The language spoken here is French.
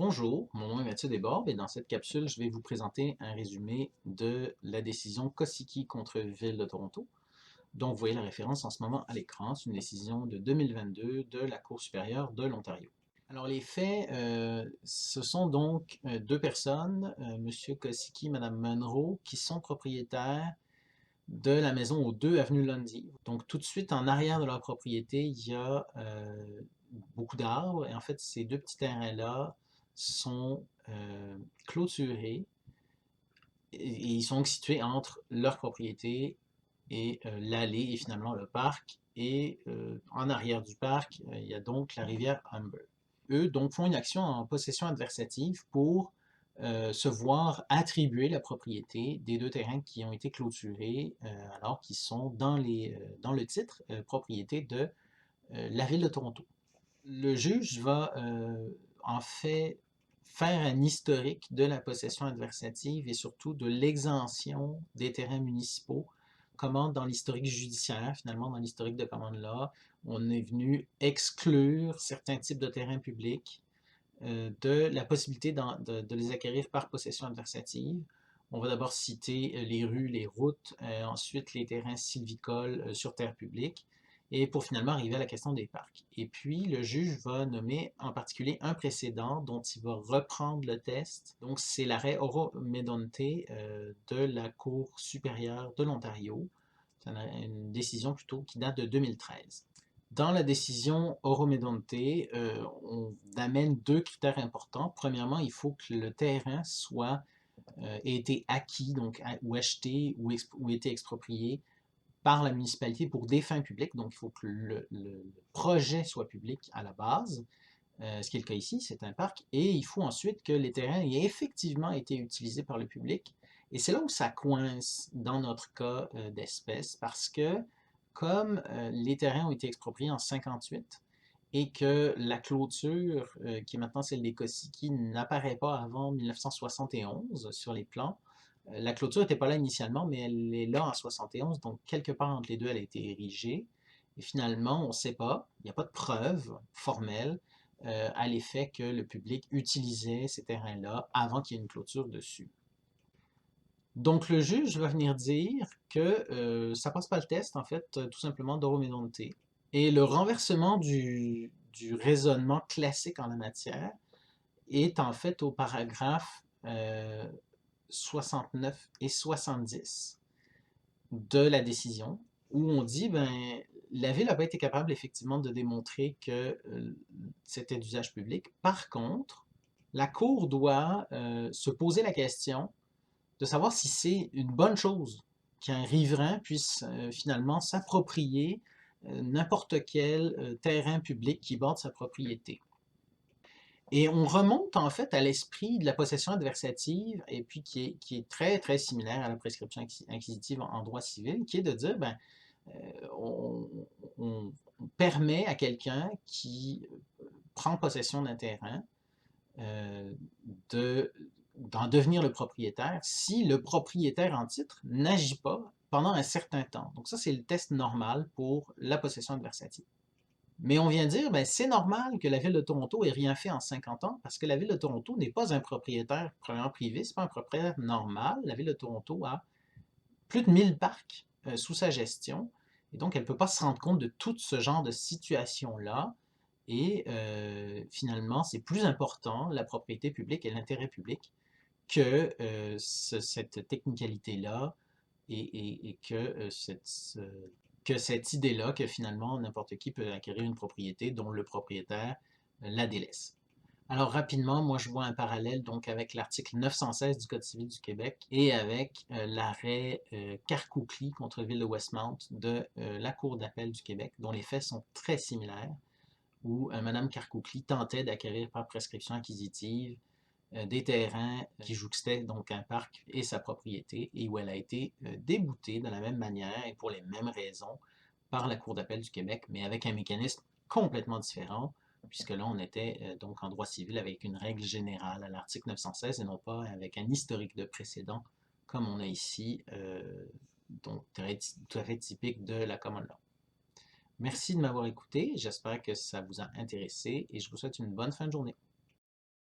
Bonjour, mon nom est Mathieu Desbordes et dans cette capsule, je vais vous présenter un résumé de la décision Kosicki contre Ville de Toronto, dont vous voyez la référence en ce moment à l'écran. C'est une décision de 2022 de la Cour supérieure de l'Ontario. Alors les faits, ce sont donc deux personnes, M. Kosicki et Mme Munro, qui sont propriétaires de la maison au 2 avenue Lundy. Donc tout de suite en arrière de leur propriété, il y a beaucoup d'arbres et en fait ces deux petits terrains-là sont clôturés et ils sont situés entre leur propriété et l'allée et finalement le parc. Et en arrière du parc, il y a donc la rivière Humber. Eux donc font une action en possession adversative pour se voir attribuer la propriété des deux terrains qui ont été clôturés alors qu'ils sont dans le titre propriété de la ville de Toronto. Le juge va en fait faire un historique de la possession adversative et surtout de l'exemption des terrains municipaux. Comment dans l'historique judiciaire, finalement dans l'historique de common law, on est venu exclure certains types de terrains publics de la possibilité de les acquérir par possession adversative. On va d'abord citer les rues, les routes, ensuite les terrains sylvicoles sur terre publique, et pour finalement arriver à la question des parcs. Et puis, le juge va nommer en particulier un précédent dont il va reprendre le test. Donc, c'est l'arrêt Oro Medonte de la Cour supérieure de l'Ontario. C'est une décision plutôt qui date de 2013. Dans la décision Oro Medonte, on amène deux critères importants. Premièrement, il faut que le terrain ait été acquis, donc, ou acheté, ou été exproprié par la municipalité pour des fins publiques. Donc, il faut que le projet soit public à la base, ce qui est le cas ici, c'est un parc. Et il faut ensuite que les terrains aient effectivement été utilisés par le public. Et c'est là où ça coince dans notre cas d'espèce, parce que comme les terrains ont été expropriés en 58 et que la clôture, qui est maintenant celle des Kosicki, n'apparaît pas avant 1971 sur les plans, la clôture n'était pas là initialement, mais elle est là en 71, donc quelque part entre les deux, elle a été érigée. Et finalement, on ne sait pas, il n'y a pas de preuve formelle à l'effet que le public utilisait ces terrains-là avant qu'il y ait une clôture dessus. Donc le juge va venir dire que ça passe pas le test, en fait, tout simplement d'Oro Medonte. Et le renversement du raisonnement classique en la matière est en fait au paragraphe 69 et 70 de la décision, où on dit, ben, la Ville n'a pas été capable effectivement de démontrer que c'était d'usage public. Par contre, la Cour doit se poser la question de savoir si c'est une bonne chose qu'un riverain puisse finalement s'approprier n'importe quel terrain public qui borde sa propriété. Et on remonte en fait à l'esprit de la possession adversative, et puis qui est très très similaire à la prescription inquisitive en droit civil, qui est de dire, ben, on, on permet à quelqu'un qui prend possession d'un terrain d'en devenir le propriétaire si le propriétaire en titre n'agit pas pendant un certain temps. Donc ça, c'est le test normal pour la possession adversative. Mais on vient dire, ben, c'est normal que la Ville de Toronto ait rien fait en 50 ans parce que la Ville de Toronto n'est pas un propriétaire premièrement privé, c'est pas un propriétaire normal. La Ville de Toronto a plus de 1000 parcs sous sa gestion et donc elle ne peut pas se rendre compte de tout ce genre de situation-là. Et finalement, c'est plus important, la propriété publique et l'intérêt public, que cette technicalité-là et que cette idée-là que finalement n'importe qui peut acquérir une propriété dont le propriétaire la délaisse. Alors rapidement, moi je vois un parallèle donc avec l'article 916 du Code civil du Québec et avec l'arrêt Carcoucli contre Ville de Westmount de la Cour d'appel du Québec, dont les faits sont très similaires, où Mme Carcoucli tentait d'acquérir par prescription acquisitive des terrains qui jouxtaient donc un parc et sa propriété, et où elle a été déboutée de la même manière et pour les mêmes raisons par la Cour d'appel du Québec, mais avec un mécanisme complètement différent, puisque là on était donc en droit civil avec une règle générale à l'article 916 et non pas avec un historique de précédent comme on a ici, donc tout à fait typique de la common law. Merci de m'avoir écouté, j'espère que ça vous a intéressé et je vous souhaite une bonne fin de journée.